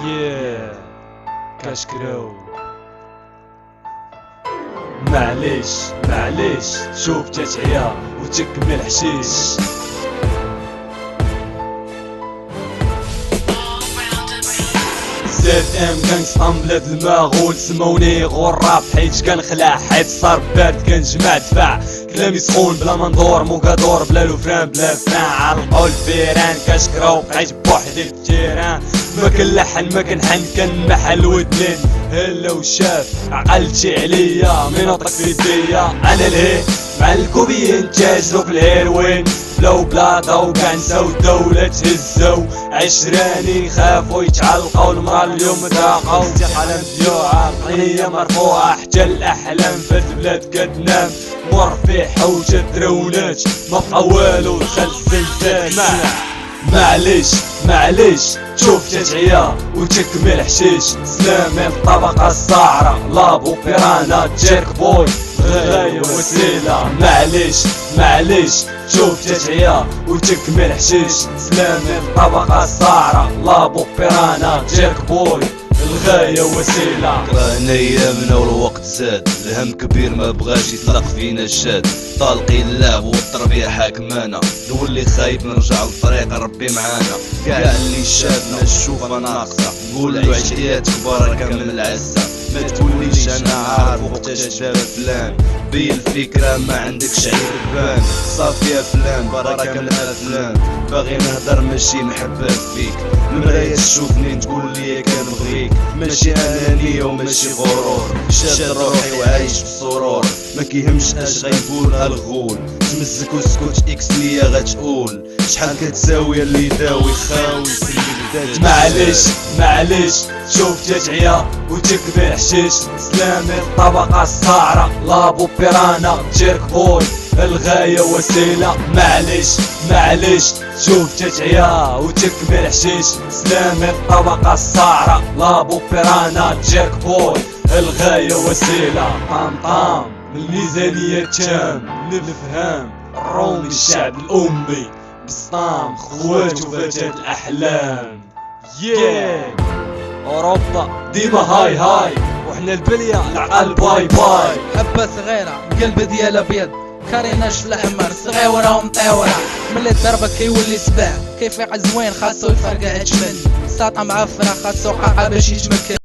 Yeah كاشكراو. معليش شوف تتعيا وتكمل حشيش. زاد كنقطم بلاد المغول، سموني غراب حيت كنخلع، حيت صار بارد كنجمع دفاع، كلامي سخون بلا منظور، موكادور بلا لوفران بلا فران، علقو الفيران كاشكراو بقيت بوحدي في التيران، ما كنلحن ما كنحن كنمحل ودنين، هلا وشاف عقلتي عليا من اطلق في يديا، انا الهي مع الكوبيين تاجرو في الهيروين، بلاو بلاطا وكاع نساو الدولة تهزاو، عشراني خافو يتعلقاو، المرا اليوم ذاقاو، استحالة مزيوعة عقلية مرفوعة، حتى الأحلام في البلاد كتنام، مرفيحة وتدرونات ما بقى والو دخل الزلزال. معليش شوف تتعيا وتكمل حشيش، سلامي الطبقة الصاعرة، لابو بيرانا جيرك بوي غاية وسيلة. معليش شوف تتعيا وتكمل حشيش، سلامي الطبقة الصاعرة، لابو بيرانا جيرك بوي الغاية وسيلة. كرهنا ايامنا والوقت زاد، الهم كبير ما بغاش يطلق فينا الشاد، طالقين اللعب والتربية حاكمانا، نولي خايب نرجع للطريق ربي معانا، كاع اللي شافنا الشوفة ناقصة، نقولو عشتيات كبار كامل العزة، ما تقوليش انا عارف وقتاش دار فلان، بي الفكرة ما عندكش عربان، صافي يا فلان بركة من الافلام، باغي نهدر ماشي نحبب فيك، المراية تشوفني تقول لي كنبغيك، ماشي انانية وماشي غرور، شاد روحي وعايش بسرور، ما كيهمش اش غيقولها الغول، تمزك وسكوت اكس ليا غتقول، شحال كتساوي اللي داوي خاوي سيدات. معليش شوف تتعيا وتكبر حشيش، سلامي الطبقة الصاعرة، لابو بيرانا جيرك بوي الغاية وسيلة. معليش شوف تتعيا وتكبر حشيش، سلامي الطبقة الصاعرة، لابو بيرانا جيرك بوي الغاية وسيلة. طام من الميزانية تام للفهام، الرومي الشعب الأمي بسطام، خوات وفتاة الأحلام. أوروبا ديما هاي وحنا البلية العقل باي حبة صغيرة قلب ديال ابيض، كاريناش في الاحمر، صغيورة ومطيورة، ملي ضربك كيولي سباع، كيفيق زوين خاصو يفرقع تشمل، ساطة معفنة خاصو قاقة باش يتمكن.